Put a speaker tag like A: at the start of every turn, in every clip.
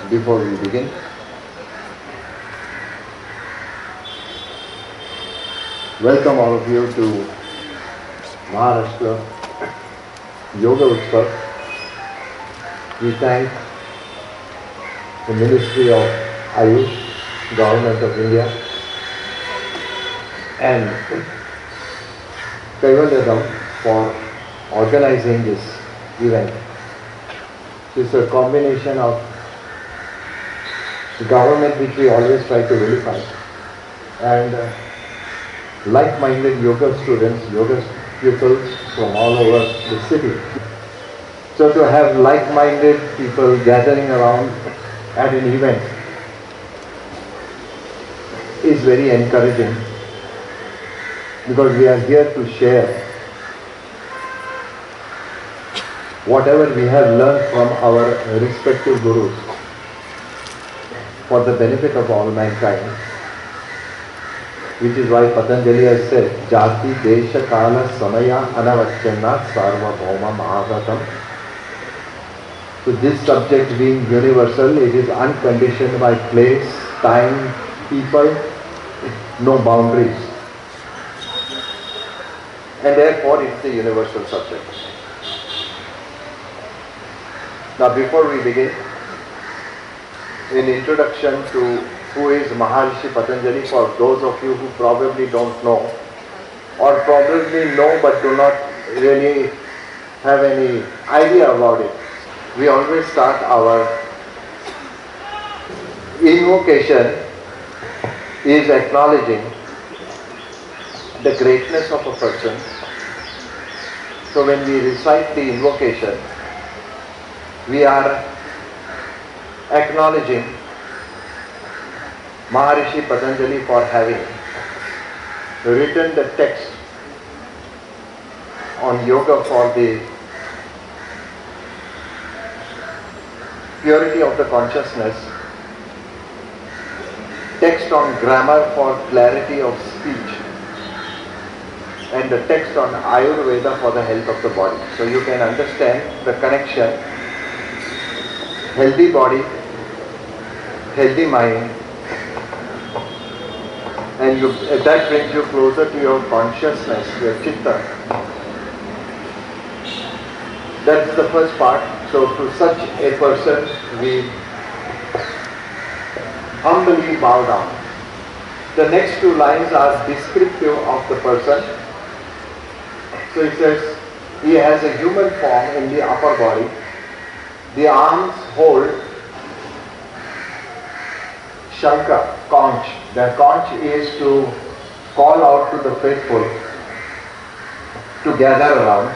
A: Before we begin, welcome all of you to Maharashtra Yoga Utsav. We thank the Ministry of Ayush, Government of India, and Kaivalyadam for organizing this event. It's a combination of the government, which we always try to vilify, and like-minded yoga students, yoga pupils from all over the city. So to have like-minded people gathering around at an event is very encouraging, because we are here to share whatever we have learned from our respective gurus for the benefit of all mankind, which is why Patanjali has said, Jati Desha Kala Samaya Anavachyana Sarva Bhauma Mahavatam. So this subject being universal, it is unconditioned by place, time, people, no boundaries. And therefore it's a universal subject. Now before we begin, in introduction to who is Maharishi Patanjali, for those of you who probably don't know, or probably know but do not really have any idea about it, we always start our invocation is acknowledging the greatness of a person. So when we recite the invocation, we are acknowledging Maharishi Patanjali for having written the text on yoga for the purity of the consciousness, text on grammar for clarity of speech, and the text on Ayurveda for the health of the body. So you can understand the connection: healthy body, healthy mind, and that brings you closer to your consciousness, your chitta. That's the first part. So to such a person, we humbly bow down. The next two lines are descriptive of the person. So it says, he has a human form in the upper body. The arms hold Shankha, conch. The conch is to call out to the faithful to gather around.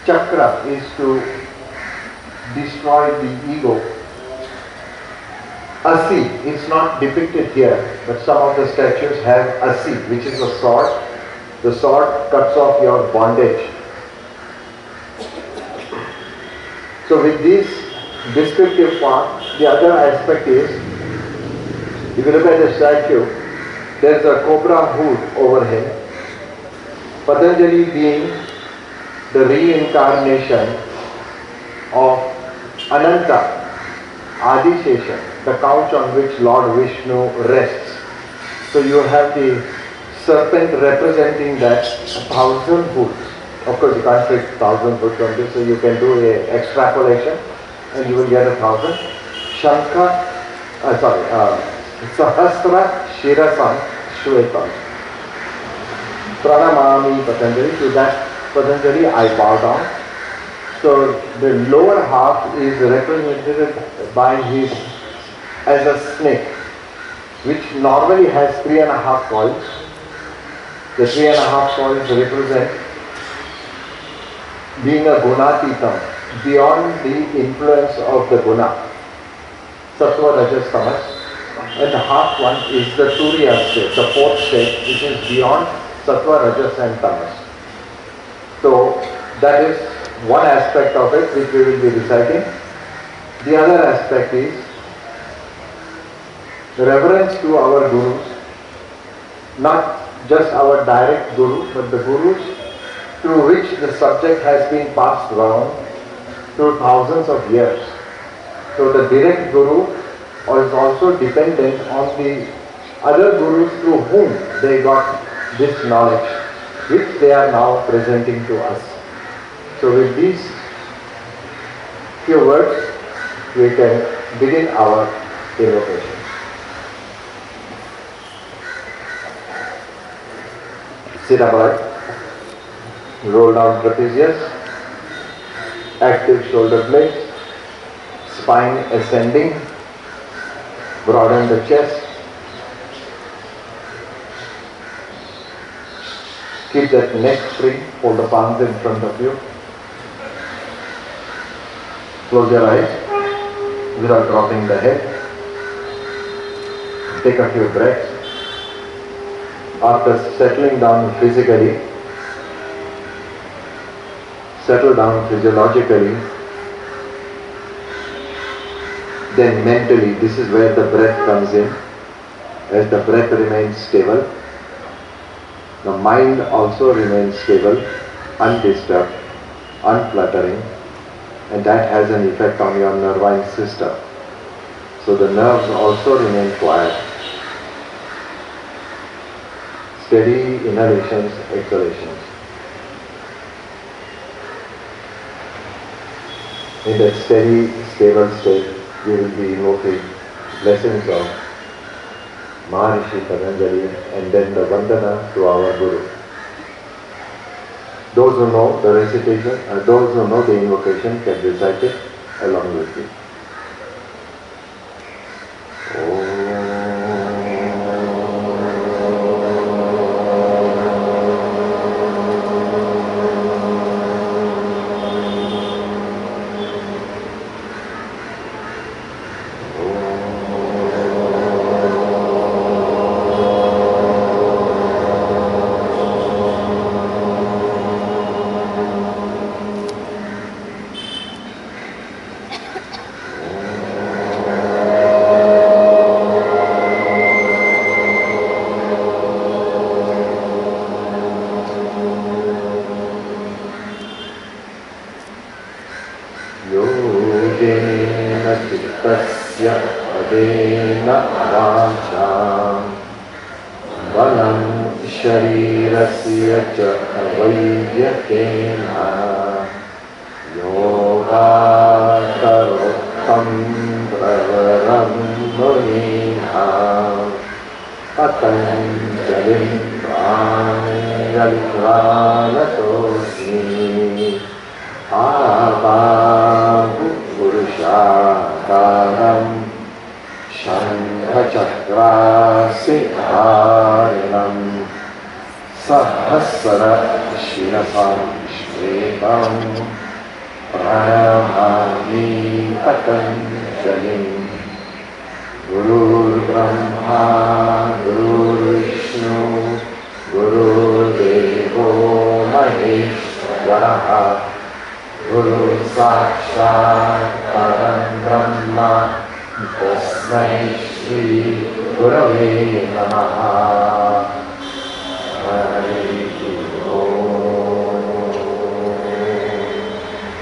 A: Chakra is to destroy the ego. Asi, it's not depicted here, but some of the statues have Asi, which is a sword. The sword cuts off your bondage. So with this descriptive part, the other aspect is, if you look at the statue, there is a cobra hood over him. Patanjali being the reincarnation of Ananta, Adishesha, the couch on which Lord Vishnu rests. So you have the serpent representing that 1,000 hoods. Of course, you can't take 1,000 hoods on this, so you can do an extrapolation and you will get 1,000. Shankha, Sahasra Shirasam Shvetam. Pranamami Patanjali. To that Patanjali I bow down. So the lower half is represented by his as a snake, which normally has 3.5 coils. The 3.5 coils represent being a gunatitam, beyond the influence of the guna, sattva, rajas, tamas. And the half one is the turiya state, the fourth state, which is beyond sattva, rajas and tamas. So that is one aspect of it which we will be reciting. The other aspect is reverence to our gurus, not just our direct guru, but the gurus through which the subject has been passed down through thousands of years. So the direct Guru is also dependent on the other Gurus through whom they got this knowledge, which they are now presenting to us. So with these few words, we can begin our evocation. Sit upright, roll down trapezius, active shoulder blades, spine ascending, broaden the chest, keep that neck free, hold the palms in front of you, close your eyes without dropping the head, take a few breaths. After settling down physically, settle down physiologically, then mentally, this is where the breath comes in. As the breath remains stable, the mind also remains stable, undisturbed, unfluttering, and that has an effect on your nervine system. So the nerves also remain quiet. Steady inhalations, exhalations. In that steady, stable state, we will be invoking blessings of Maharishi Patanjali and then the Vandana to our Guru. Those who know the recitation, those who know the invocation can recite it along with me.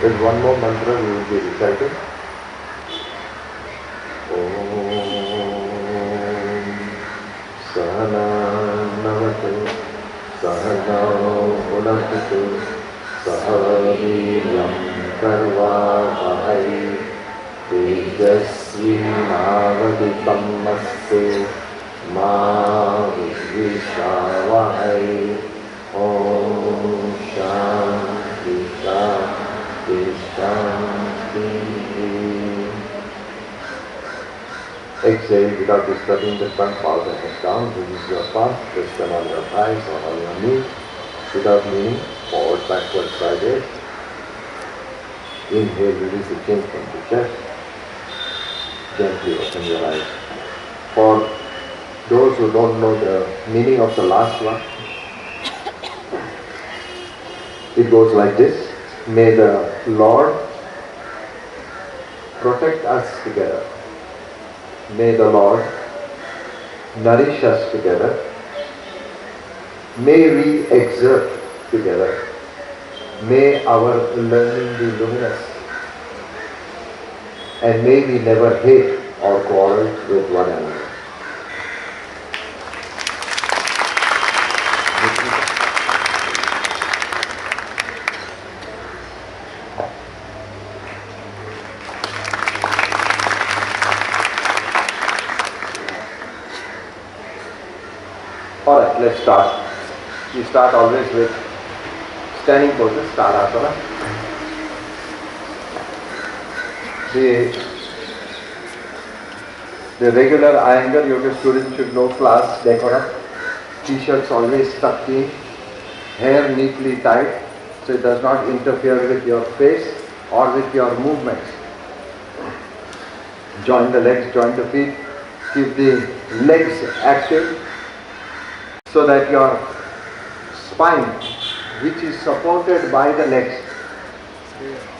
A: There's one more mantra we will be reciting. Sahana Navatu Sahanau Punatu Sahaviryam Karva Vahai Tejasvi Navaditam Mastu Ma Vishvavahai Om Shanti Shanti Shanti. Exhale without disturbing the front, bow the head down, release your palms, rest them on your thighs or on your knees, without leaning forward, backward, sideways. Inhale, release the chin from the chest. Gently open your eyes. For those who don't know the meaning of the last one, it goes like this. May the Lord protect us together. May the Lord nourish us together. May we exert together. May our learning be luminous. and may we never hate or quarrel with one another. Alright, let's start. We start always with standing poses, Tadasana. The regular Iyengar yoga student should know class decorum. T-shirts always tucked in, hair neatly tied so it does not interfere with your face or with your movements. Join the legs, join the feet, keep the legs active so that your spine, which is supported by the legs,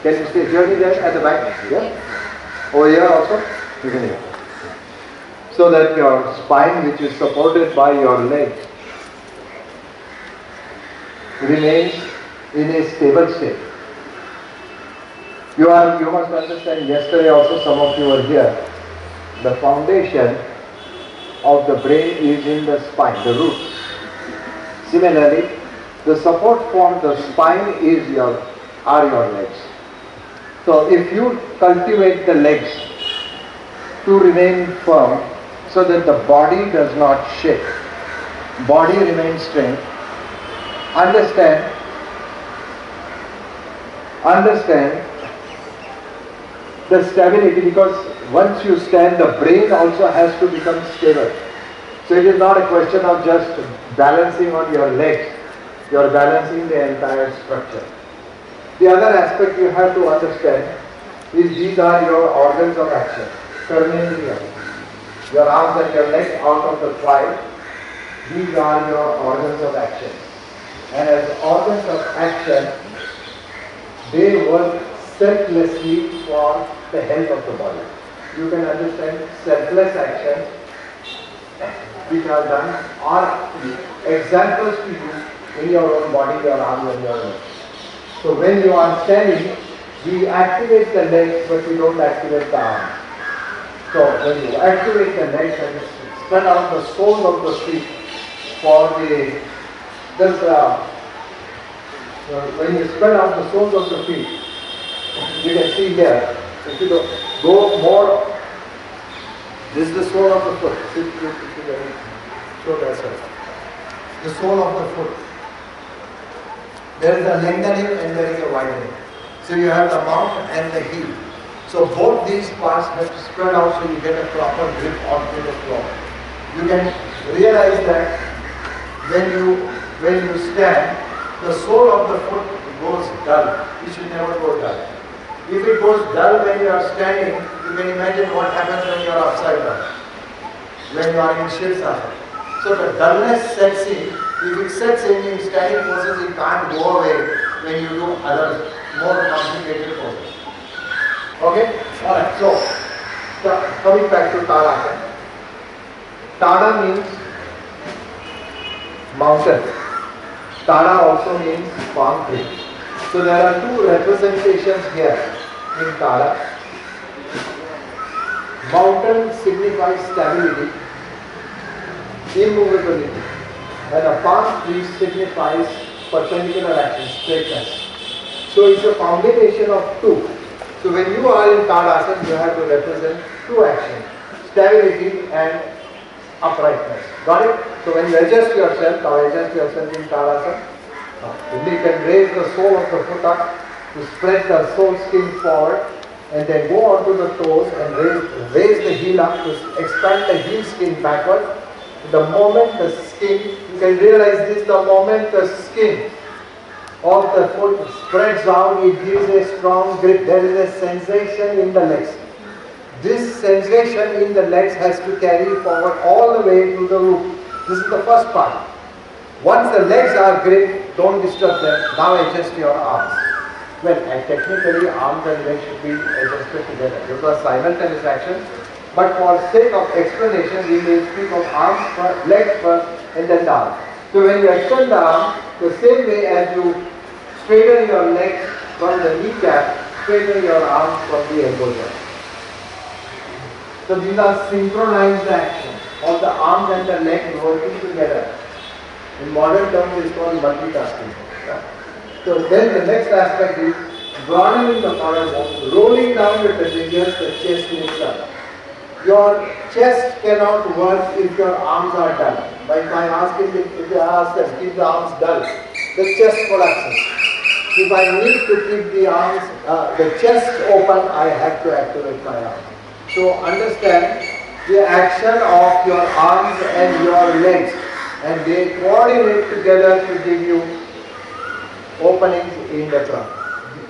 A: can you stay here there at the back? Yeah? Over here also? You can hear. So that your spine, which is supported by your legs, remains in a stable state. You must understand, yesterday also some of you were here, the foundation of the brain is in the spine, the roots. Similarly, the support for the spine are your legs. So if you cultivate the legs to remain firm so that the body does not shake, body remains straight, understand the stability, because once you stand, the brain also has to become stable. So it is not a question of just balancing on your legs, you are balancing the entire structure. The other aspect you have to understand is these are your organs of action. Karmendriya. Your arms and your legs out of the thigh, these are your organs of action. And as organs of action, they work selflessly for the health of the body. You can understand selfless actions which are done are examples to you in your own body, your arms and your legs. So when you are standing, we activate the legs but we don't activate the arms. So when you activate the legs and spread out the soles of the feet for when you spread out the soles of the feet, you can see here, if you go more, this is the sole of the foot. Show that side. The sole of the foot. There is a lengthening and there is a widening. So you have the mount and the heel. So both these parts have to spread out so you get a proper grip onto the floor. You can realize that when you stand, the sole of the foot goes dull. It should never go dull. If it goes dull when you are standing, you can imagine what happens when you are upside down, when you are in Shirsasana. So the dullness sets in. If it sets in standing poses, it can't go away when you do other more complicated poses. Okay? Alright, so coming back to Tadasana. Tada means mountain. Tada also means palm tree. So there are two representations here in Tada. Mountain signifies stability, immovability, and a palm tree signifies perpendicular action, straightness. So it's a combination of two. So when you are in Tadasana, you have to represent two actions, stability and uprightness. Got it? So when you adjust yourself in Tadasana, you can raise the sole of the foot up to spread the sole skin forward and then go onto the toes and raise the heel up to expand the heel skin backward. The moment the skin, you can realize this, the moment the skin of the foot spreads out, it gives a strong grip. There is a sensation in the legs. This sensation in the legs has to carry forward all the way to the root. This is the first part. Once the legs are gripped, don't disturb them. Now adjust your arms. Well, and technically arms and legs should be adjusted together. This was simultaneous action. But for sake of explanation, we will speak of arms first, legs first, and then the arms. So when you extend the arm, the same way as you straighten your legs from the kneecap, straighten your arms from the elbow joint. So these are synchronized actions of the arms and the legs working together. In modern terms, it's called multitasking. So then the next aspect is broadening the collarbone, rolling down with the fingers, the chest lifts up. Your chest cannot work if your arms are dull. But if I ask them, keep the arms dull, the chest collapses. If I need to keep the arms, the chest open, I have to activate my arms. So understand the action of your arms and your legs, and they coordinate together to give you openings in the trunk.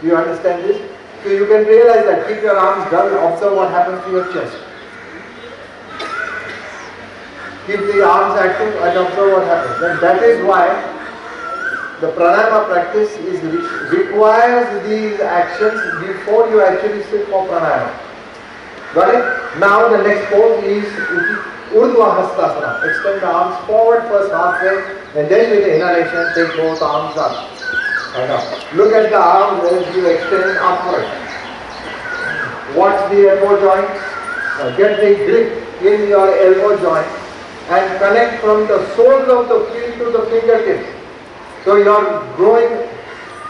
A: Do you understand this? So you can realize that. Keep your arms dull, observe what happens to your chest. Keep the arms active and observe what happens. And that is why the pranayama practice requires these actions before you actually sit for pranayama. Got it? Now the next pose is Urdhva Hastasana. Extend the arms forward first halfway, and then with the inhalation take both arms up. And up. Look at the arms as you extend upward. Watch the elbow joint. Get the grip in your elbow joint and connect from the soles of the feet to the fingertips. So you are growing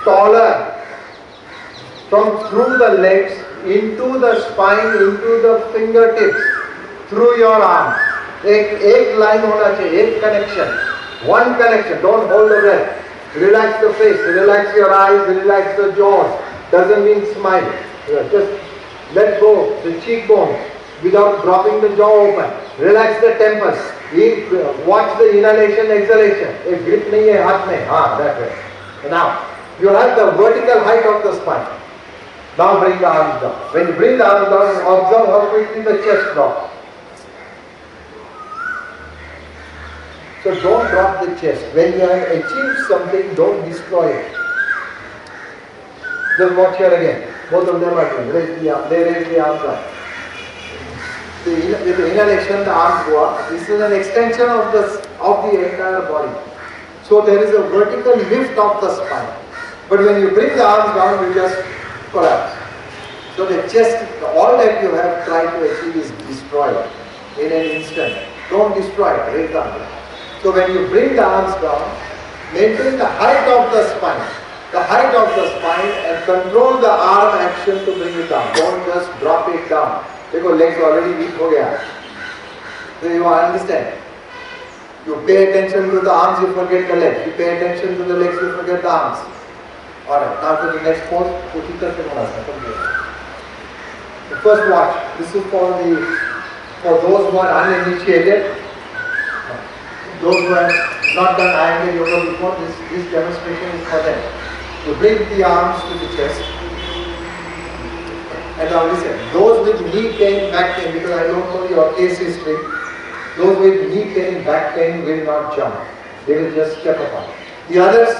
A: taller from through the legs into the spine, into the fingertips, through your arms. एक line होना चाहिए, एक connection, one connection. Don't hold the breath. Relax the face, relax your eyes, relax the jaws. Doesn't mean smile. Just let go the cheekbones without dropping the jaw open. Relax the temples. Watch the inhalation, exhalation. If grip nahi hai haath mein, that way. Now, you have the vertical height of the spine. Now bring the arms down. When you bring the arms down, observe how quickly the chest drops. So don't drop the chest. When you have achieved something, don't destroy it. Just watch here again. Both of them are doing. Raise the arm. They raise the arms up. With the inhalation, the arms go up. This is an extension of the entire body. So there is a vertical lift of the spine. But when you bring the arms down, you just collapse. So the chest, all that you have tried to achieve is destroyed in an instant. Don't destroy it. Raise the arms. So when you bring the arms down, maintain the height of the spine. The height of the spine and control the arm action to bring it down. Don't just drop it down. Because legs already weak ho gaya. So you understand. You pay attention to the arms, you forget the legs. You pay attention to the legs, you forget the arms. Alright, now to the next pose. The first watch. This is for those who are uninitiated. Those who have not done Iyengar yoga before, this demonstration is for them. You bring the arms to the chest. And now listen, those with knee pain, back pain, because I don't know your case history, those with knee pain, back pain will not jump. They will just step apart. The others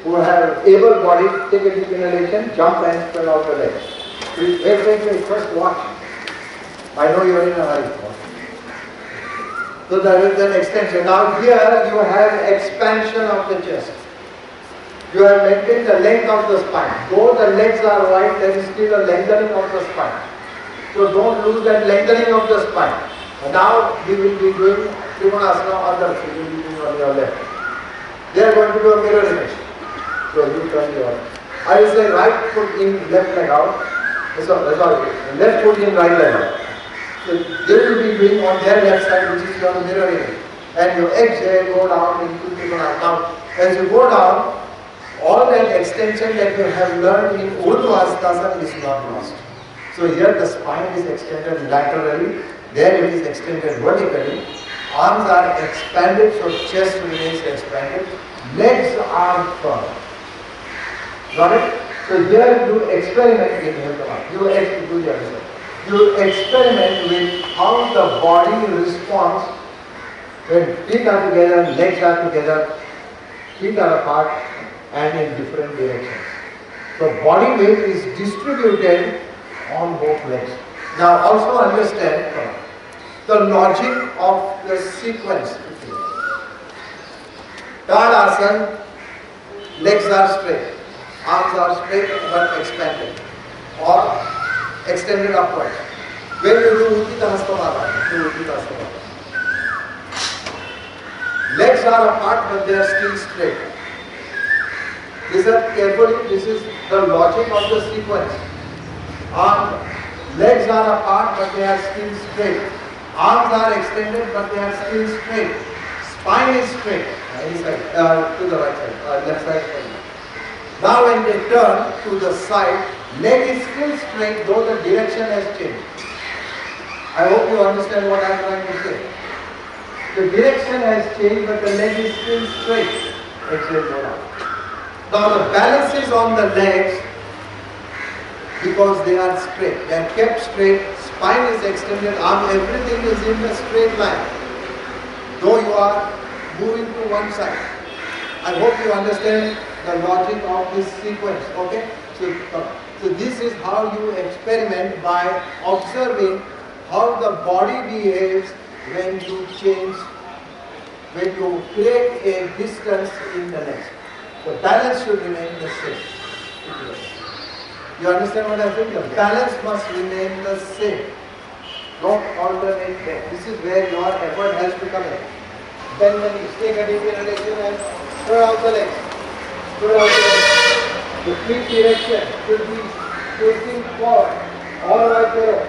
A: who have able body, take a deep inhalation, jump and spread out the legs. Wait, first watch. I know you are in a hurry. So that is an extension. Now here you have expansion of the chest. You have maintained the length of the spine. Though the legs are wide, there is still a lengthening of the spine. So don't lose that lengthening of the spine. Now we will be doing Trikonasana on the feet. We will be doing on your left. They are going to do a mirror image. So you turn your. I will say right foot in, left leg out. Sorry, left foot in, right leg out. So they will be doing on their left side, which is your mirror image. And your exhale, go down into Trikonasana. Now, as you go down, all that extension that you have learned in Urdhva Hastasana is not lost. So here the spine is extended laterally, there it is extended vertically. Arms are expanded, so chest remains expanded. Legs are firm. Got it? So here you experiment with You experiment with how the body responds when feet are together, legs are together, feet are apart and in different directions. So body weight is distributed on both legs. Now also understand the logic of the sequence. Third asana, legs are straight, arms are straight but expanded or extended upward.
B: When you do Uddita Hastabala, do Uddita Hastabala. Legs are apart but they are still straight. Listen carefully, this is the logic of the sequence. Legs are apart but they are still straight. Arms are extended but they are still straight. Spine is straight. Any side, to the right side, left side. Now when they turn to the side, leg is still straight though the direction has changed. I hope you understand what I am trying to say. The direction has changed but the leg is still straight. Exhale, go down. Now the balance is on the legs because they are straight. They are kept straight, spine is extended, arm, everything is in a straight line. Though you are moving to one side. I hope you understand the logic of this sequence. Okay? So this is how you experiment by observing how the body behaves when you change, when you create a distance in the legs. The balance should remain the same. You understand what I think? The balance must remain the same. Don't alternate there. This is where your effort has to come in. Bend the knees, take a deep inhalation and throw out the legs. Throw out the legs. The feet direction should be facing forward. All right there.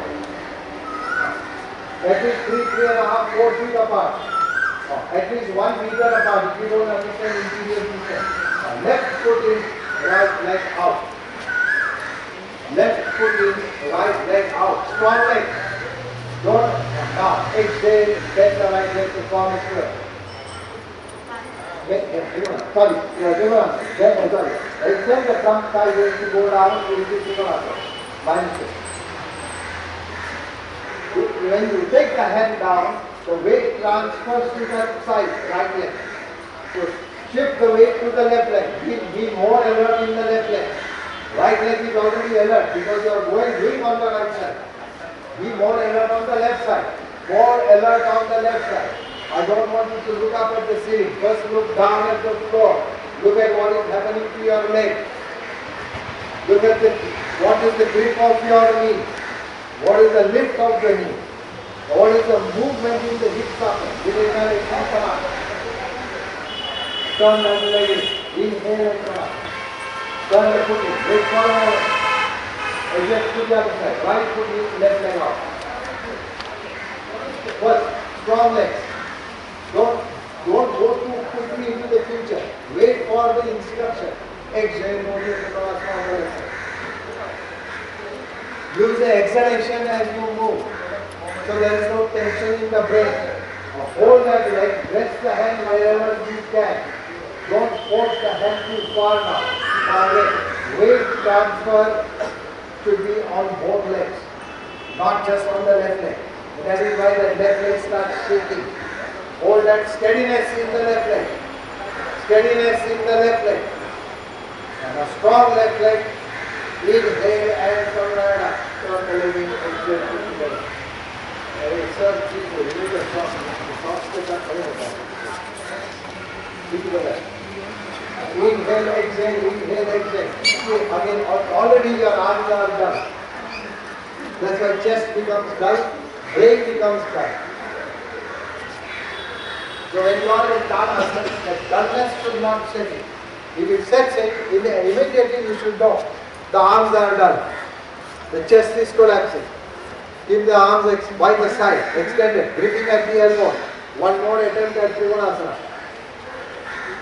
B: At least 3.5, 4 feet apart. At least 1 meter apart if you don't understand interior movement. Left foot is right leg out. Left foot is right leg out. Strong leg. Don't. Now exhale, bend the right leg to form a square. Sorry. Extend the thumb sideways to go down into Trikonasana. Mindful. When you take the hand down, the weight transfers to the side, right leg. So shift the weight to the left leg. Be more alert in the left leg. Right leg is already alert because you are going on the right side. Be more alert on the left side. More alert on the left side. I don't want you to look up at the ceiling. First look down at the floor. Look at what is happening to your leg. Look at what is the grip of your knee. What is the lift of the knee. What is the movement in the hip socket? Turn the leg in. Inhale and come up. Turn the foot in. Wait for a moment. Adjust to the other side. Right foot in, left leg out. First, strong legs. Don't go too quickly into the future. Wait for the instruction. Exhale, move. Use the exhalation as you move. So there is no tension in the brain. Hold that leg, rest the hand wherever you can. Don't force the hand too far now. Weight transfer should be on both legs, not just on the left leg. That is why the left leg starts shaking. Hold that steadiness in the left leg. Steadiness in the left leg. And a strong left leg. Inhale and come right up. Turn the leg in, exhale together. Sir, please remove the socks. The socks take up together. Inhale, exhale, inhale, exhale. Again, already your arms are done. That's why chest becomes dull, brain becomes dull. So when you are in Tadasana, the dullness should not set in. If it sets in, immediately you should know. The arms are dull. The chest is collapsing. Keep the arms by the side, extended, gripping at the elbow. One more attempt at Trikonasana.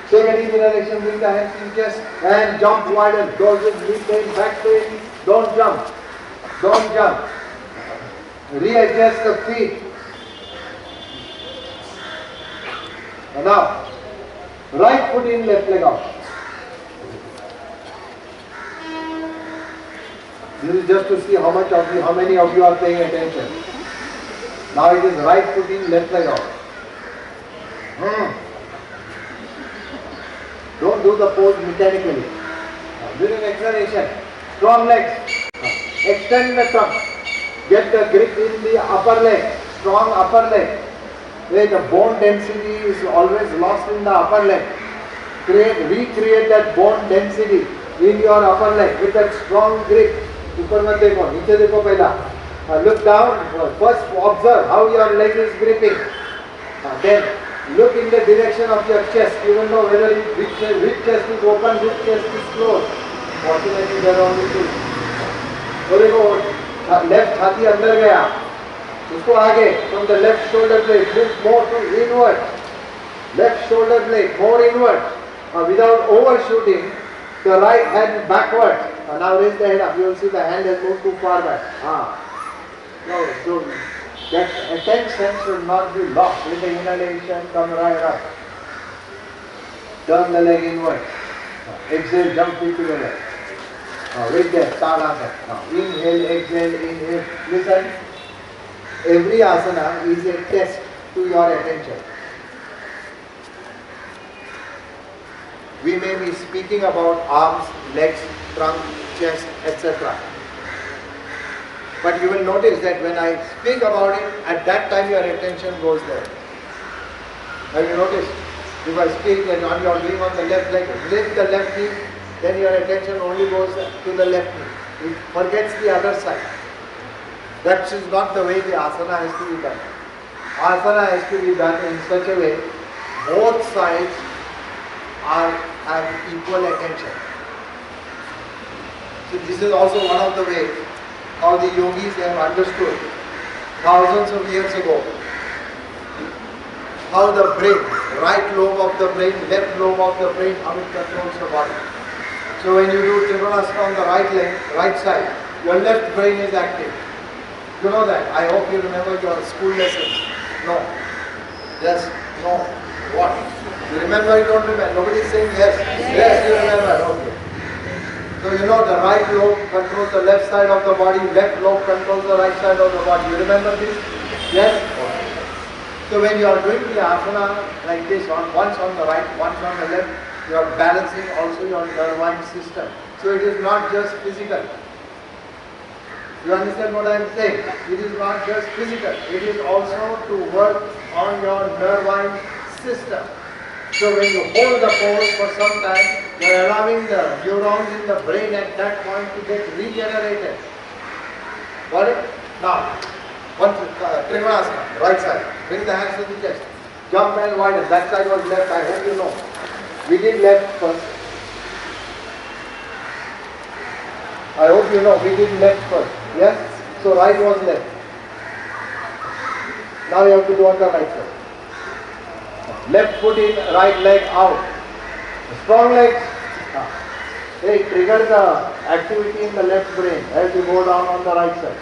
B: Take a deep inhalation, bring the hands in chest and jump wider. Those with knee pain, back pain, don't jump. Don't jump. Readjust the feet. And now, right foot in, left leg out. This is just to see how many of you are paying attention. Now it is right foot in, left leg out. Don't do the pose mechanically. During exhalation, strong legs. Extend the trunk. Get the grip in the upper leg. Strong upper leg. Where the bone density is always lost in the upper leg. Recreate that bone density in your upper leg with that strong grip. ऊपर मत देखो, नीचे देखो पहला.
A: Look down. First observe how your leg is gripping. Then look in the direction of your chest. You will know whether which chest is open, which chest is closed. Fortunately, there are only two. तो देखो left छाती अंदर गया, उसको आगे from the left shoulder blade move more to inward. Left shoulder blade more inward. Without overshooting the right hand backward. Now raise the head up. You will see the hand has moved too far back. No, so that attention should not be lost. With the inhalation, come right up. Turn the leg inward. Exhale, jump feet together. Wait there, Tadasana. Now inhale, exhale, inhale. Listen, every asana is a test to your attention. We may be speaking about arms, legs, trunk, chest, etc. But you will notice that when I speak about it, at that time your attention goes there. Have you noticed? If I speak that on your being on the left leg, lift the left knee, then your attention only goes to the left knee. It forgets the other side. That is not the way the asana has to be done. Asana has to be done in such a way, both sides have equal attention. So this is also one of the ways how the yogis have understood thousands of years ago how the brain, right lobe of the brain, left lobe of the brain, how it controls the body. So when you do Trikonasana on the right leg, right side, your left brain is active. You know that. I hope you remember your school lessons. No. Yes. No. What? You remember, you don't remember? Nobody is saying yes. Yes, you remember. Okay. So you know the right lobe controls the left side of the body, left lobe controls the right side of the body. You remember this? Yes? Okay. So when you are doing the asana like this, once on the right, once on the left, you are balancing also your nervine system. So it is not just physical. You understand what I am saying? It is not just physical. It is also to work on your nervine system. So when you hold the pose for some time, you are allowing the neurons in the brain at that point to get regenerated. Got it? Now, Trikonasana, right side. Bring the hands to the chest. Jump and widen. That side was left. I hope you know. We did left first. I hope you know. We did left first. Yes? So right was left. Now you have to do on the right side. Left foot in, right leg out. Strong legs. They trigger the activity in the left brain as you go down on the right side.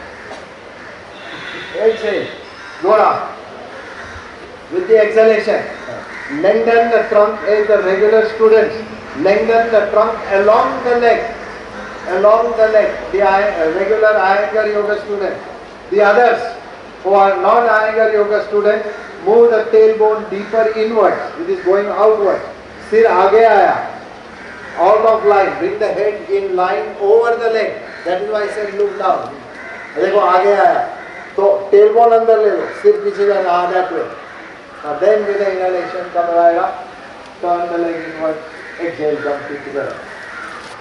A: Exhale. Go down. With the exhalation, lengthen the trunk as the regular students. Lengthen the trunk along the leg. Along the leg. The regular Iyengar yoga student. The others who are non-Iyengar yoga students, move the tailbone deeper inwards. It is going outward. Sir aage aaya. Out of line. Bring the head in line over the leg. That is why I said look down. देखो आगे आया. So tailbone अंदर ले लो. सिर पीछे जाना that way. Now then with the inhalation come right up. Turn the leg inward. Exhale, jump feet together.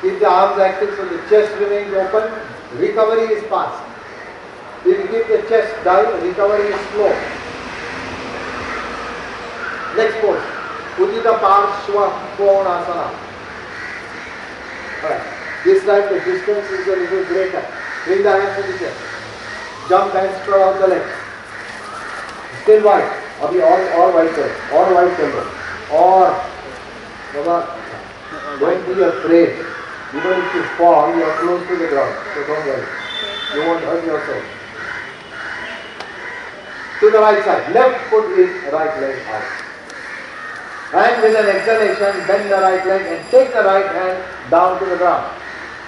A: Keep the arms active so the chest remains open. Recovery is fast. If you keep the chest down, recovery is slow. Next pose. Udita Parshva Konasana. Alright. This time the distance is a little greater. Bring the hands to the chest. Jump and spread out the legs. Still wide. Abhi or wide side. Or wide shoulder. Or Baba, don't be afraid. Even if you fall, you are close to the ground. So don't worry. You won't hurt yourself. To the right side. Left foot is right leg out. And with an exhalation, bend the right leg and take the right hand down to the ground.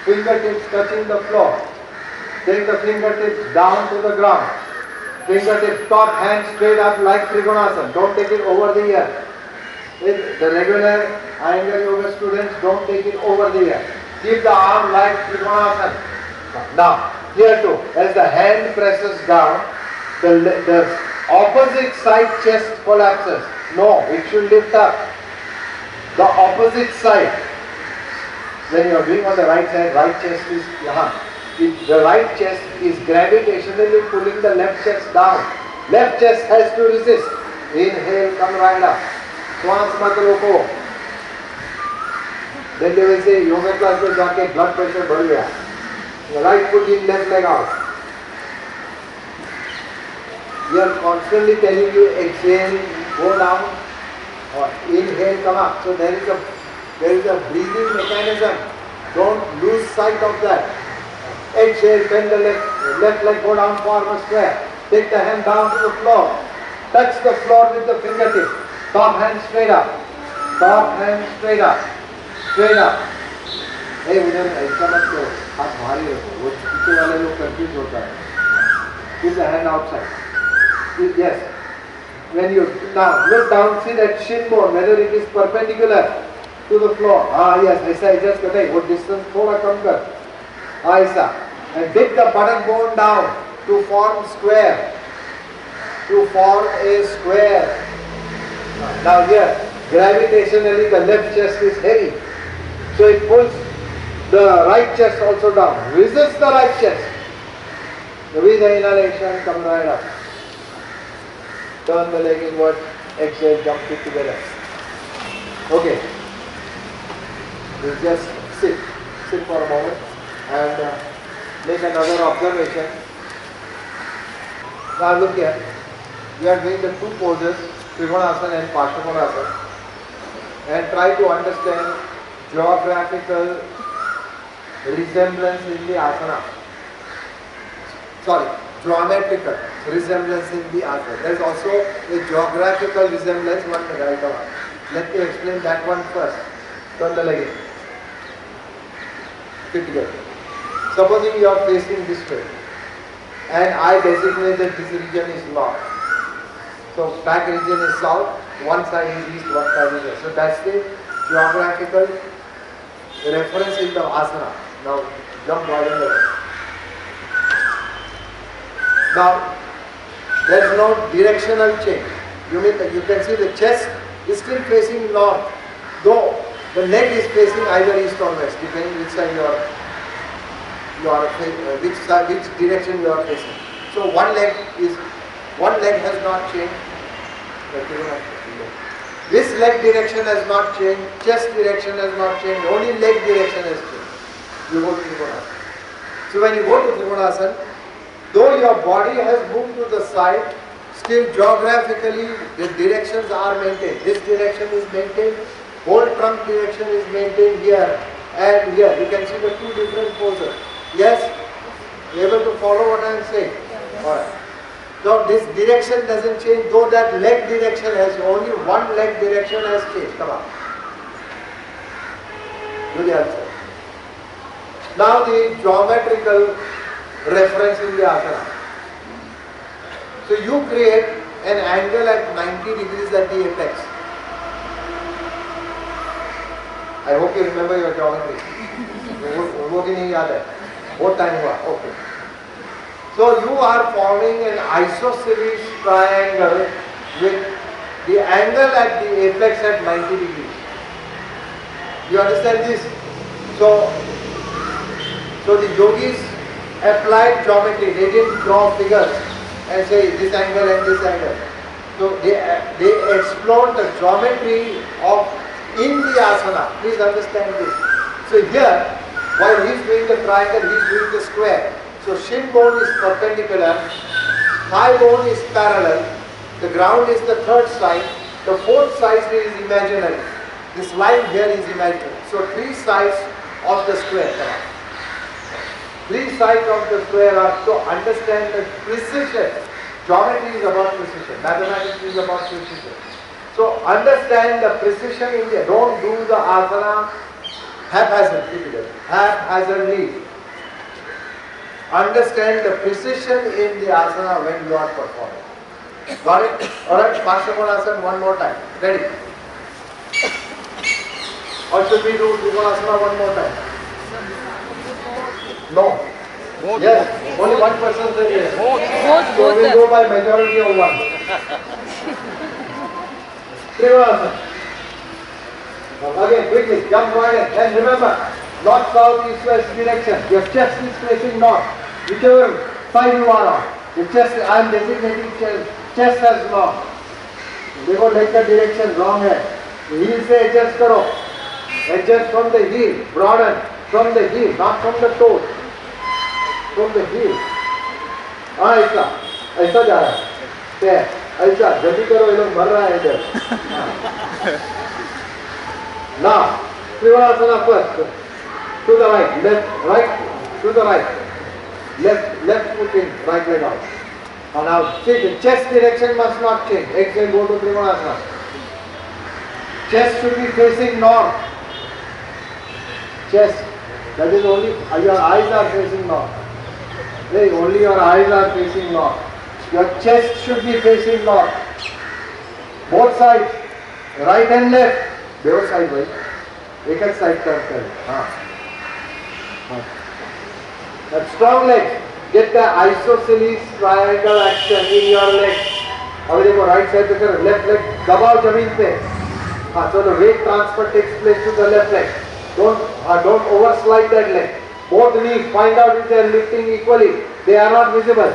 A: Fingertips touching the floor. Take the fingertips down to the ground. Fingertips top, hand straight up like Trikonasana. Don't take it over the ear. With the regular Iyengar yoga students, don't take it over the ear. Keep the arm like Trikonasana. Now, here too, as the hand presses down, the opposite side chest collapses. No, it should lift up. The opposite side. When you are doing on the right side, right chest is yahan. the right chest is gravitationally pulling the left chest down. Left chest has to resist. Inhale, come right up. श्वास मत रोको. Then they will say yoga class में जाके blood pressure बढ़ गया. Right foot in, left leg out. We are constantly telling you exhale, go down, or inhale, come up. So there is a breathing mechanism. Don't lose sight of that. Exhale, bend the leg, left leg go down, form a square. Take the hand down to the floor. Touch the floor with the fingertips. Top hand straight up. Top hand straight up. Straight up. Hey, उधर ऐसा मत करो. हाथ भारी रखो. वो पीछे वाले लोग confused होता है. Keep the hand outside. Yes. When you now look down, see that shin bone, whether it is perpendicular to the floor. Yes. ऐसा adjust करते हैं. वो distance थोड़ा कम कर. ऐसा. And dip the button bone down to form square. To form a square. Now here, gravitationally the left chest is heavy. So it pulls the right chest also down. Resist the right chest. With the inhalation, come right up. Turn the leg inward. Exhale, jump it together. Okay. You just sit. Sit for a moment and make another observation. Now look here. We are doing the two poses, Trikonasana and Parsvakonasana, and try to understand geographical resemblance in the asana. Sorry, geometrical resemblance in the asana. There is also a geographical resemblance. One minute, let me explain that one first. Turn the leg in. Sit together. Supposing you are facing this way, and I designate that this region is north. So back region is south, one side is east, one side is west. So that's the geographical reference in the asana. Now jump right in the way. Now there is no directional change. You can see the chest is still facing north, though the neck is facing either east or west, depending which side which direction you are facing. So one leg has not changed. This leg direction has not changed, chest direction has not changed, only leg direction has changed. You go to Trikonasana. So when you go to Trikonasana, though your body has moved to the side, still geographically the directions are maintained. This direction is maintained, whole trunk direction is maintained here and here. You can see the two different poses. Yes? You able to follow what I am saying? Alright. Now this direction doesn't change, though that leg direction has, only one leg direction has changed. Come on. Do the other side. Now the geometrical reference in the asana. So you create an angle at 90 degrees at the apex. I hope you remember your geometry. वो भी नहीं याद है. What time हुआ? Okay. So you are forming an isosceles triangle with the angle at the apex at 90 degrees. You understand this? So the yogis applied geometry. They didn't draw figures and say this angle and this angle. So they explored the geometry of in the asana. Please understand this. So here, while he is doing the triangle, he is doing the square. So shin bone is perpendicular, thigh bone is parallel, the ground is the third side, the fourth side is imaginary. This line here is imaginary. So three sides of the square. Three sides of the square are to understand the precision. Geometry is about precision, mathematics is about precision. So understand the precision in there. Don't do the asana haphazardly. Understand the precision in the asana when you are performing. Got it? Alright, Parsvakonasana one more time. Ready? Or should we do Trikonasana one more time? No.
C: Both.
A: Yes, only one person said yes. So we go by majority of one. Trikonasana. Again, quickly, jump right in. And remember, north, south, east, west direction. Your chest is facing north, whichever side you are on. The chest, I am designating chest as north. देखो leg का direction wrong है. Heel से adjust करो. Adjust from the heel, broaden from the heel, not from the toes. From the heel. हाँ ऐसा जा रहा है. ऐसा जल्दी करो, ये लोग मर रहा है इधर. Now, Trikonasana first. To the right, right, to the right. Left foot in, right leg out. And now, see, the chest direction must not change. Exhale, go to Trikonasana. Chest should be facing north. Chest. That is only, your eyes are facing north. Hey, only your eyes are facing north. Your chest should be facing north. Both sides, right and left. Both sides, right? एक एक side turn करें. हाँ. That strong legs. Get the isosceles triangle action in your legs. अभी देखो right side पे करो. Left leg दबाओ जमीन पे. हाँ, so the weight transfer takes place to the left leg. Don't overslide that leg. Both knees, find out if they are lifting equally. They are not visible.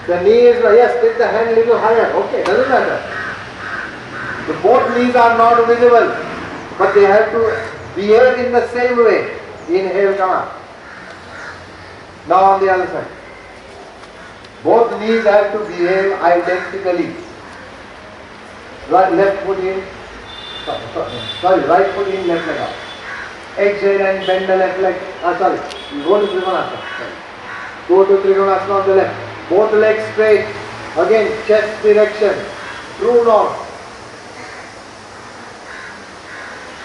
A: The knee is, yes, take the hand a little higher. Okay, doesn't matter. The both knees are not visible, but they have to behave in the same way. Inhale, come on. Now on the other side. Both knees have to behave identically. Left foot in, right foot in, left leg out. Exhale and bend the left leg. Sorry, go to Trikonasana. Go to Trikonasana on the left. Both legs straight. Again, chest direction. True north.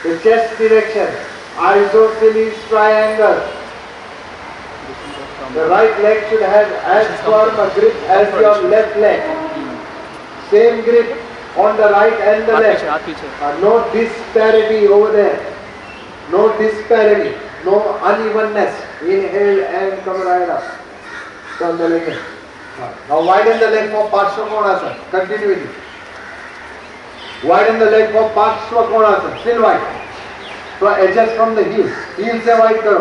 A: The chest direction. Isosceles triangle. The right leg should have as firm a grip as your left leg. Same grip on the right and the left. No disparity over there. No disparity. No unevenness. Inhale and come right up. Turn the leg in. Now widen the leg for Parshva Konasana. Continue with it. Widen the leg for Parshva Konasana. Still wide. So adjust from the heel. Heel se wide karo.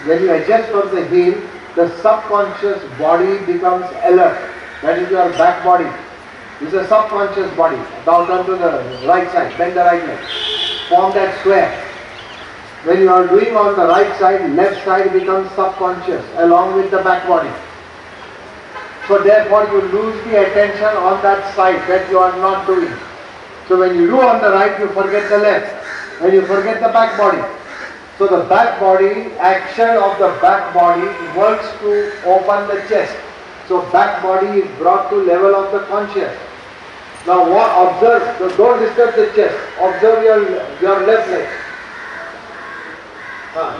A: When you adjust from the heel, the subconscious body becomes alert. That is your back body. This is a subconscious body. Now turn to the right side. Bend the right leg. Form that square. When you are doing on the right side, left side becomes subconscious along with the back body. So therefore you lose the attention on that side that you are not doing. So when you do on the right, you forget the left. And you forget the back body. So the back body, action of the back body works to open the chest. So back body is brought to level of the conscious. Now observe, so don't disturb the chest. Observe your left leg.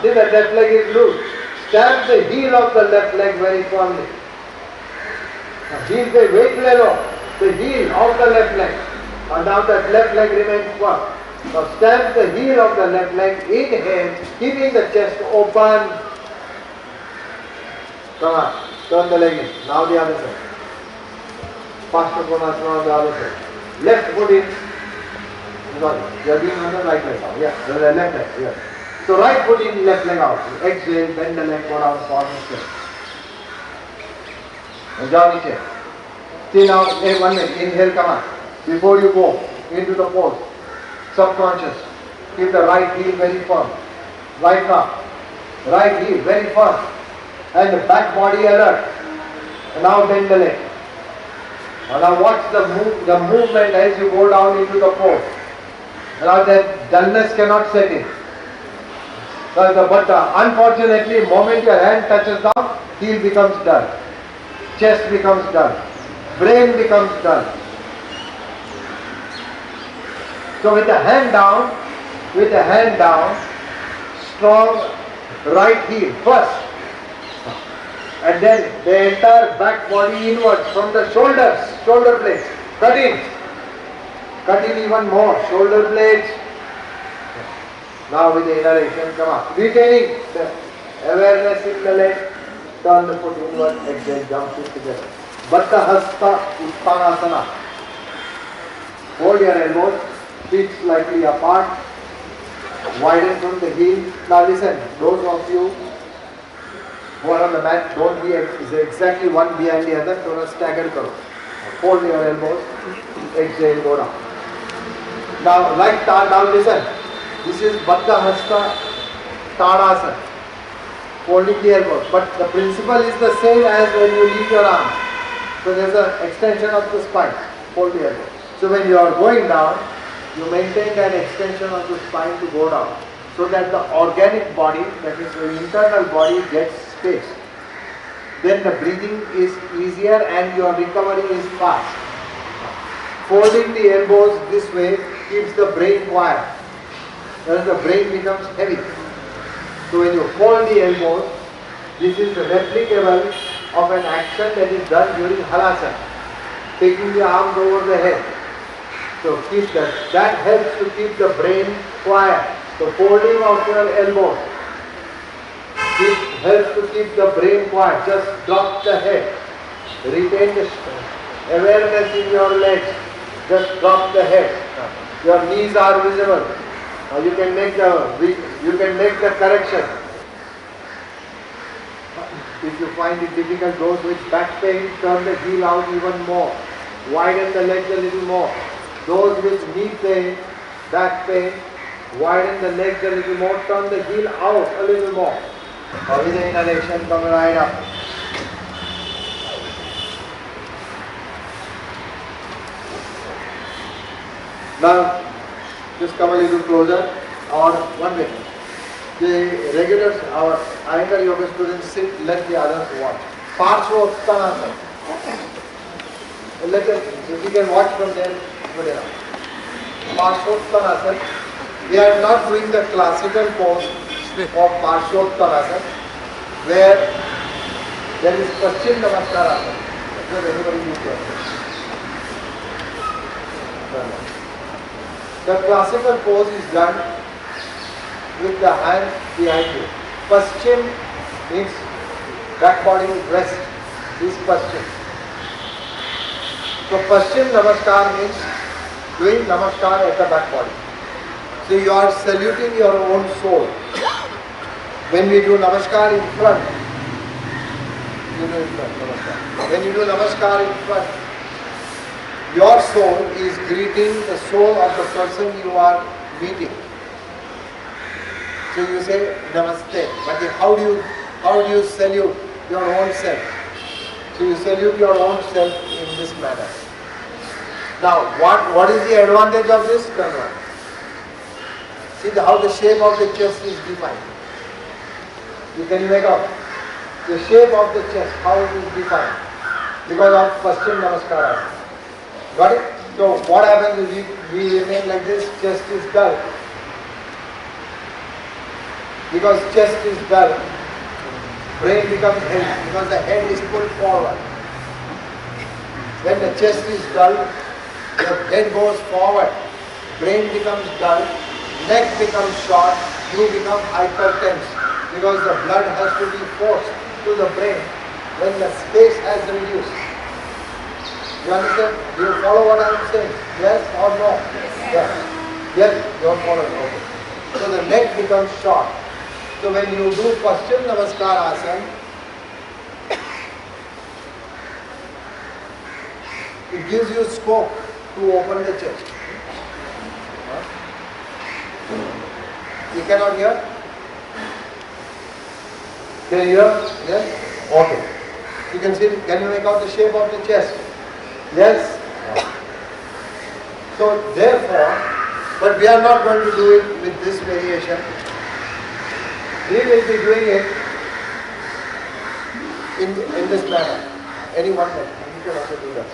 A: See, the left leg is loose. Stamp the heel of the left leg very firmly. Heel pe weight le lo. The heel of the left leg. And now that left leg remains firm. Now stamp the heel of the left leg. Inhale, keeping the chest open. Come on, turn the leg in. Now the other side. Parshva Konasana on the other side. Left foot in. Sorry, you are doing on the right leg now. Yeah, the left leg. Yeah. So right foot in, left leg out. Exhale, bend the leg, go down, form the step. And down the chair. See now, 1 minute. Inhale, come on. Before you go into the pose, subconscious, keep the right heel very firm. Right now. Right heel very firm. And the back body alert. And now bend the leg. And now watch the movement as you go down into the pose. Now that dullness cannot set in. But unfortunately, moment your hand touches down, heel becomes dull. Chest becomes dull. Brain becomes dull. So with the hand down, strong right heel first. And then the entire back body inwards from the shoulders, shoulder blades. Cut in even more, shoulder blades. Now with the inhalation, come on. Retaining the awareness in the leg, turn the foot inward, exhale, jump it together. Baddha Hasta Uttanasana. Hold your elbows, feet slightly apart. Widen from the heel. Now listen, those of you who are on the mat, don't be exactly one behind the other, थोड़ा stagger करो. Fold your elbows, exhale, go down. Now listen, this is Baddha Hasta Tadasana, folding the elbows, but the principle is the same as when you leave your arms. So there's an extension of the spine, fold the elbows. So when you are going down, you maintain that extension of the spine to go down, so that the organic body, that is the internal body, gets space. Then the breathing is easier and your recovery is fast. Folding the elbows this way keeps the brain quiet, whereas the brain becomes heavy. So when you fold the elbows, this is replicable of an action that is done during halasana, taking the arms over the head. So keep that helps to keep the brain quiet. So folding of your elbows helps to keep the brain quiet. Just drop the head. Retain the awareness in your legs. Just drop the head. Your knees are visible. You can make the correction. If you find it difficult, those with back pain, turn the heel out even more. Widen the legs a little more. Those with knee pain, back pain, widen the legs a little more, turn the heel out a little more. With the inhalation, come right up. Now, just come a little closer, or one way. The regulars, our Iyengar yoga students sit, let the others watch. Parshvottanasana. If you can watch from there, good enough. Parshvottanasana. We are not doing the classical pose of Parshvottanasana, where there is Paschim Namaskarasana. Does anybody use that? The classical pose is done with the hands behind you. Paschim means back body rest is Paschim. So Paschim Namaskar means doing Namaskar at the back body. So you are saluting your own soul. When we do Namaskar in front, you do in front, Namaskar. When you do Namaskar in front, your soul is greeting the soul of the person you are meeting. So you say Namaste. But how do you salute your own self? So you salute your own self in this manner. Now, what is the advantage of this? See how the shape of the chest is defined. You can make out the shape of the chest, how it is defined, because of Paschim Namaskara. Got it? So what happens is we remain like this, chest is dull. Because chest is dull, brain becomes heavy, because the head is pulled forward. When the chest is dull, the head goes forward, brain becomes dull, neck becomes short, you become hypertense, because the blood has to be forced to the brain when the space has reduced. You understand? Do you follow what I am saying? Yes or no? Yes. Yes, you don't follow. Okay. So the neck becomes short. So when you do Paschim Namaskar Asana, it gives you scope to open the chest. You cannot hear? Can you hear? Yes? Okay. You can see, can you make out the shape of the chest? Yes? So therefore, but we are not going to do it with this variation. We will be doing it in this manner. Any one way. You can also do that.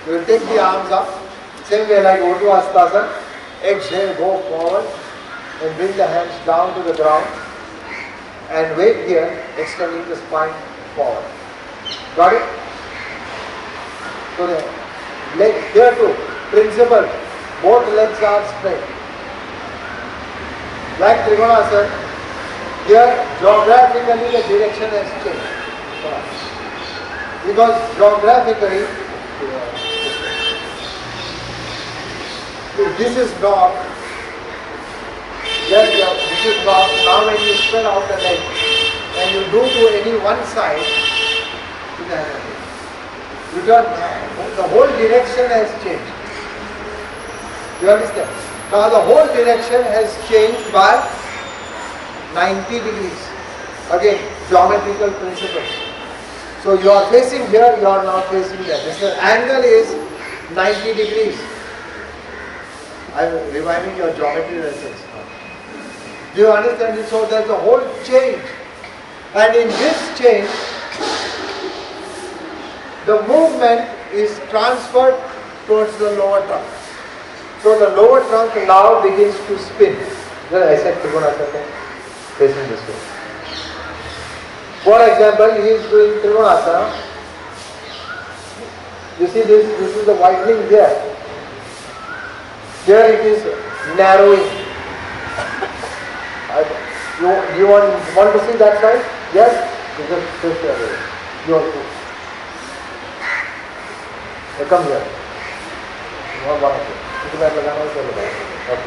A: We will take the arms up, same way like Urdhva Hastasana. Exhale, go forward and bring the hands down to the ground and wait here, extending the spine forward. Got it? So the leg, here too, principle, both legs are straight. Like Trikonasana, here geographically the direction has changed. Because geographically, if this is north,
B: Just this is now when you spread out the leg and you do to any one side, you turn, the whole direction has changed. You understand? Now the whole direction has changed by 90 degrees. Again, geometrical principles. So you are facing here, you are now facing there. This angle is 90 degrees. I am reviving your geometry lessons. Do you understand it? So there is a whole change. And in this change, the movement is transferred towards the lower trunk. So the lower trunk now begins to spin. I said Trikonasana, facing this way. For example, he is doing Trikonasana. You see this is the widening here. Here it is narrowing. You want to see that side? Yes? You want to. Come here. Okay.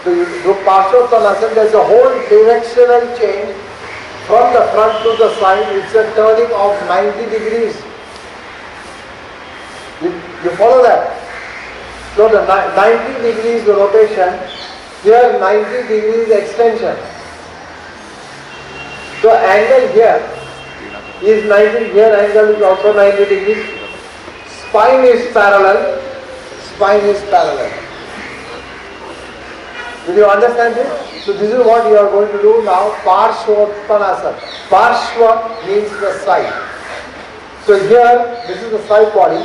B: So you do Parshotanasana, there is a whole directional change from the front to the side. It's a turning of 90 degrees. You follow that? So the 90 degrees rotation, here 90 degrees extension. So angle here is 90, here angle is also 90 degrees. Spine is parallel. Spine is parallel. Did you understand this? So this is what you are going to do now, Parshvottanasana. Parshva means the side. So here, this is the side body.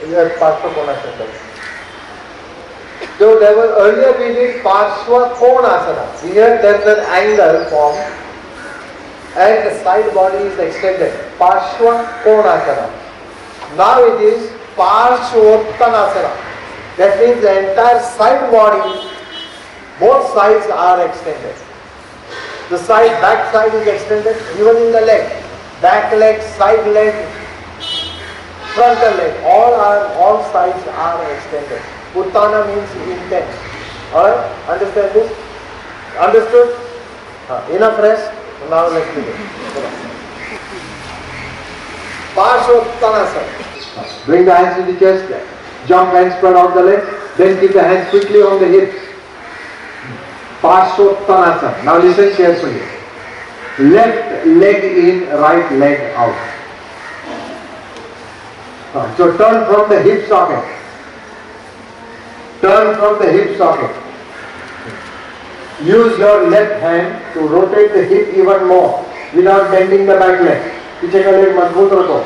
B: Here Parshvakonasana. So there was earlier we did Parshva Konasana. Here there is an angle formed and the side body is extended. Parshva Konasana. Now it is Parshvottanasana. That means the entire side body, both sides are extended. The back side is extended even in the leg. Back leg, side leg, frontal leg, all sides are extended. Uttana means intent. Alright? Understand this? Understood? Enough rest? Now let's begin. Parshvottanasana. Bring the hands to the chest. Jump and spread out the legs. Then keep the hands quickly on the hips. Parshvottanasana. Now listen carefully. Left leg in, right leg out. So turn from the hip socket. Turn from the hip socket. Use your left hand to rotate the hip even more without bending the back leg. पीछे का leg मजबूत रखो.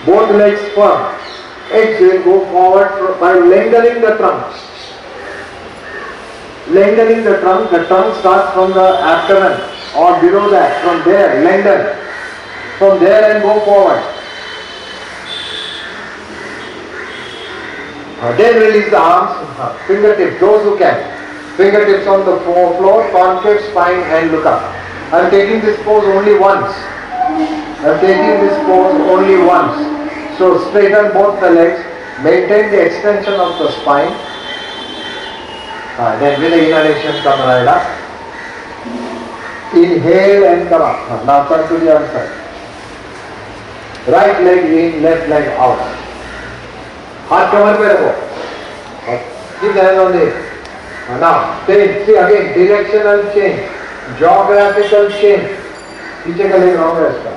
B: Both legs firm. Exhale, go forward by lengthening the trunk. Lengthening the trunk starts from the abdomen or below that. From there, lengthen. From there and go forward. Then release the arms, fingertips, those who can. Fingertips on the floor, concave spine and look up. I am taking this pose only once. So straighten both the legs, maintain the extension of the spine. Then with the inhalation come right up. Inhale and come up. Now turn to the other side. Right leg in, left leg out. हाथ कमर पे रखो. Keep the hand on the hip. Now, change. See again, directional change, geographical change. पीछे का leg wrong है इसका.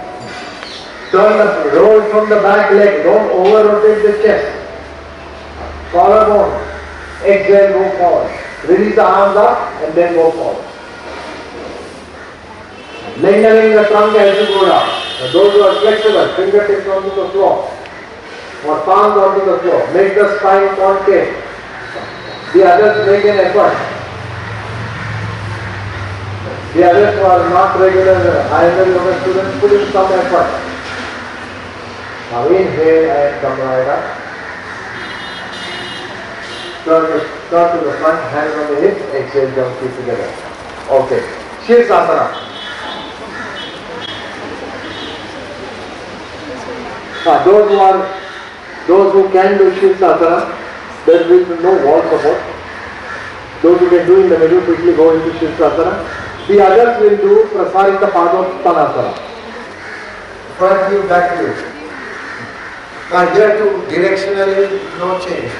B: Roll from the back leg. Don't over rotate the chest. Collarbone. Exhale, go forward. Release the arms up and then go forward. Lengthening the trunk as you go down. Those who are flexible, fingertips onto the floor. Or palms onto the floor. Make the spine concave. The others make an effort. The others who are not regular IML yoga students put in some effort. Now inhale and come right up. Turn to the front, hands on the hips, exhale, jump, keep together. Okay. Shirsasana. Those who can do Shirsasana, there will be no wall support.
A: Those who can do in the middle quickly go into Shirsasana. The others will do Prasarita Padottanasana.
B: Front view, back view. Now here to directionally no change.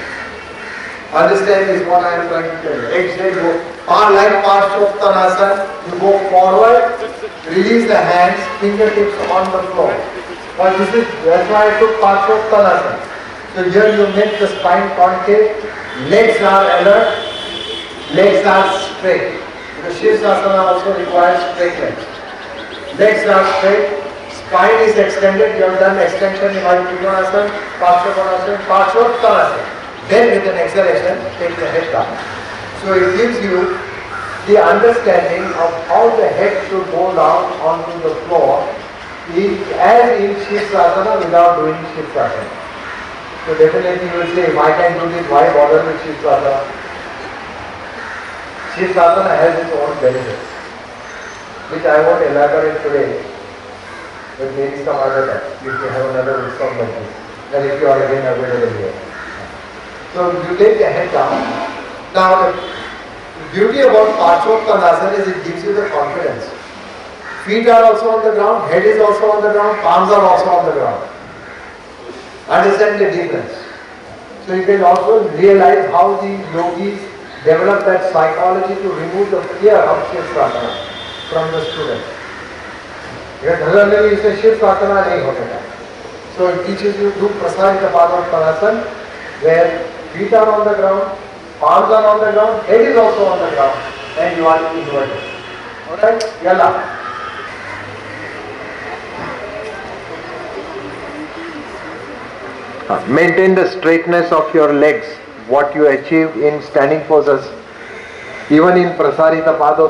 B: Understand is what I am trying to tell you. Exhale, go. Like Parshvottanasana, you go forward, release the hands, fingertips on the floor. Now that's why I took Parshvottanasana. So here you make the spine concave, legs are alert, legs are straight. Because Shirsasana also requires straight legs. Legs are straight, spine is extended, you have done extension in Trikonasana, Parshvottanasana. Then with an exhalation, take the head down. So it gives you the understanding of how the head should go down onto the floor as in Shirsasana without doing Shirsasana. So definitely you will say, if I can do this, why bother with Shirsasana? Shirsasana has its own benefits, which I won't elaborate today, but maybe some other time, if you have another wisdom like this, and if you are again available here. So you take the head down. Now the beauty about Parshvottanasana is it gives you the confidence. Feet are also on the ground, head is also on the ground, palms are also on the ground. Understand the difference. So you can also realize how the yogis develop that psychology to remove the fear of Shirsasana from the student. Because इसे Shirsasana नहीं होता. So it teaches you to Prasarita Padottanasana, where feet are on the ground, palms are on the ground, head is also on the ground, and you are inverted. Alright? Yalla. Maintain the straightness of your legs, what you achieved in standing poses, even in Prasarita Padottanasana.